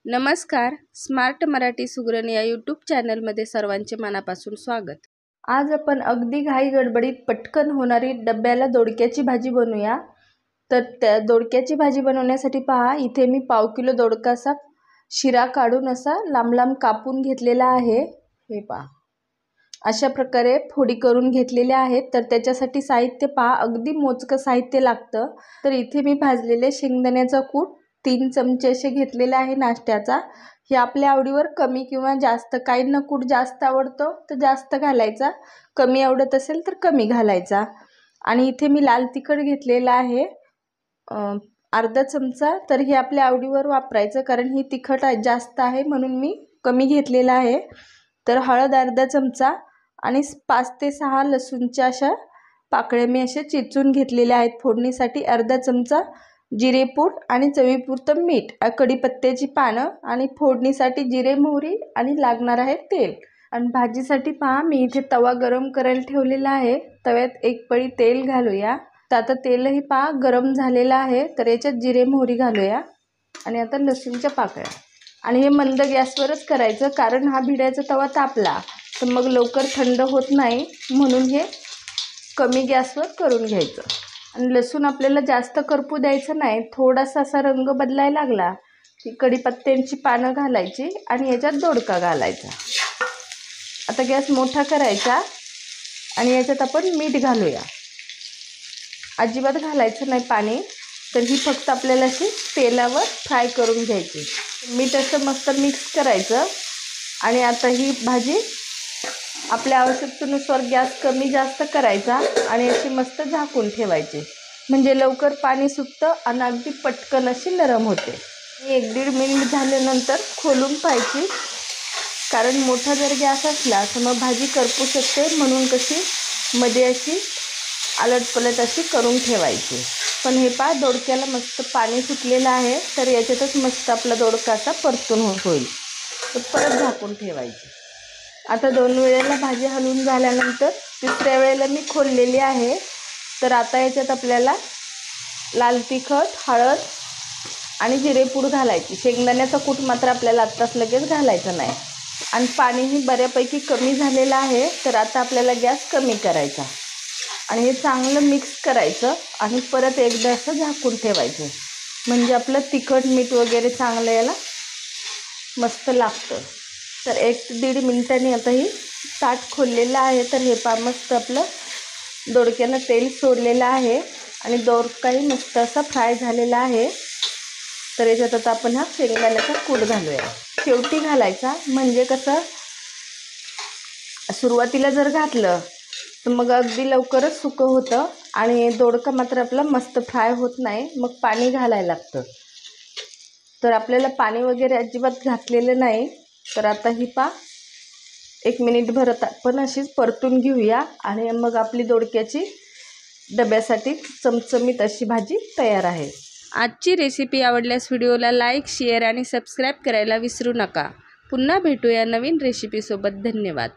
नमस्कार, स्मार्ट मराठी सुगरण या यूट्यूब चॅनलमध्ये सर्वांचे मनापासून स्वागत। आज आपण अगदी घाई गडबडीत पटकन होणारी डब्याला दोडक्याची भाजी बनवूया। तर त्या दोडक्याची भाजी बनवण्यासाठी पहा, इथे मी पाव किलो दोडकाचा शिरा काढून असा लांब लांब कापून घेतलेला आहे। हे पहा, अशा प्रकारे फोडी करून घेतलेल्या आहेत। तर त्याच्यासाठी साहित्य पहा, अगदी मोजकं साहित्य लागतं। तर इथे मी भाजलेले शेंगदाण्याचा कूट 3 चमचे असे घेतलेले आहे नाश्त्याचा। हे आपल्या आवडीवर कमी किंवा जास्त, काहींना कूट जास्त आवडतो तर जास्त घालायचा, कमी आवडत असेल तर कमी घालायचा। आणि इथे मी लाल तिखट घेतलेला आहे अर्धा चमचा। तर हे आपल्या आवडीवर वापरायचं, कारण ही तिखट जास्त आहे म्हणून मी कमी घेतलेला आहे। तर हळद अर्धा चमचा आणि 5 ते 6 लसूणच्या अशा पाकळ्या मी असे चिचून घेतलेल्या आहेत। फोडणीसाठी अर्धा चमचा जिरेपूड आणि चवीपुरतं मीठ, कढीपत्त्याची पानं आणि फोडणीसाठी जिरे मोहरी आणि लागणार आहे तेल। आणि भाजीसाठी पहा, मी इथे तवा गरम करायला ठेवलेला आहे। तव्यात 1 पळी तेल घालूया। तर आता तेलही पहा गरम झालेलं आहे। तर याच्यात जिरे मोहरी घालूया आणि आता लसूणच्या पाकळ्या। आणि हे मंद गॅसवरच करायचं, कारण हा भिड्याचा तवा तापला तर मग लवकर थंड होत नाही, म्हणून हे कमी गॅसवर करून घ्यायचं। आणि लसूण आपल्याला जास्त करपू द्यायचं नाही, थोडासा असा रंग बदलायला लागला की कढीपत्त्यांची पानं घालायची आणि याच्यात दोडका घालायचा। आता गॅस मोठा करायचा आणि याच्यात आपण मीठ घालूया। अजिबात घालायचं नाही पाणी, तर ही फक्त आपल्याला अशी तेलावर फ्राय करून घ्यायची। मीठ असं मस्त मिक्स करायचं आणि आता ही भाजी आपल्या आवश्यकतेनुसार गॅस कमी जास्त करायचा आणि अशी मस्त झाकून ठेवायची, म्हणजे लवकर पाणी सुटतं आणि अगदी पटकन अशी नरम होते। 1-1.5 मिनिट झाल्यानंतर खोलून पाहायची, कारण मोठा जर गॅस असला तर मग भाजी करपू शकते, म्हणून कशी मध्ये अशी आलटपलट अशी करून ठेवायची। पण हे पहा, दोडक्याला मस्त पाणी सुटलेलं आहे, तर याच्यातच मस्त आपला दोडका असा परतून होईल। तर परत झाकून ठेवायची। आता 2 वेळेला भाजी हलवून झाल्यानंतर 3ऱ्या वेळेला मी खोललेली आहे। तर आता याच्यात आपल्याला लाल तिखट, हळद आणि जिरेपूड घालायची। शेंगदाण्याचा कूट मात्र आपल्याला आत्ताच लगेच घालायचं नाही। आणि पाणीही बऱ्यापैकी कमी झालेलं आहे, तर आता आपल्याला गॅस कमी करायचा आणि हे चांगलं मिक्स करायचं आणि परत एकदा असं झाकून ठेवायचं, म्हणजे आपलं तिखट मीठ वगैरे चांगलं याला मस्त लागतं। तर 1 ते 1.5 मिनिटांनी आता ही ताट खोललेलं आहे। तर हे पहा, मस्त आपलं दोडक्यानं तेल सोडलेलं आहे आणि दोडकाही मस्त असा फ्राय झालेला आहे। तर याच्यात आता आपण हा शेंगदाण्याचा कूट घालूया। शेवटी घालायचा, म्हणजे कसं सुरुवातीला जर घातलं तर मग अगदी लवकरच सुकं होतं आणि दोडका मात्र आपला मस्त फ्राय होत नाही, मग पाणी घालायला लागतं। तर आपल्याला पाणी वगैरे अजिबात घातलेलं नाही। तर आता ही पहा 1 मिनिटभर आपण अशीच परतून घेऊया आणि मग आपली दोडक्याची डब्यासाठी चमचमीत अशी भाजी तयार आहे। आजची रेसिपी आवडल्यास व्हिडिओला लाईक, शेअर आणि सबस्क्राईब करायला विसरू नका। पुन्हा भेटूया नवीन रेसिपीसोबत। धन्यवाद।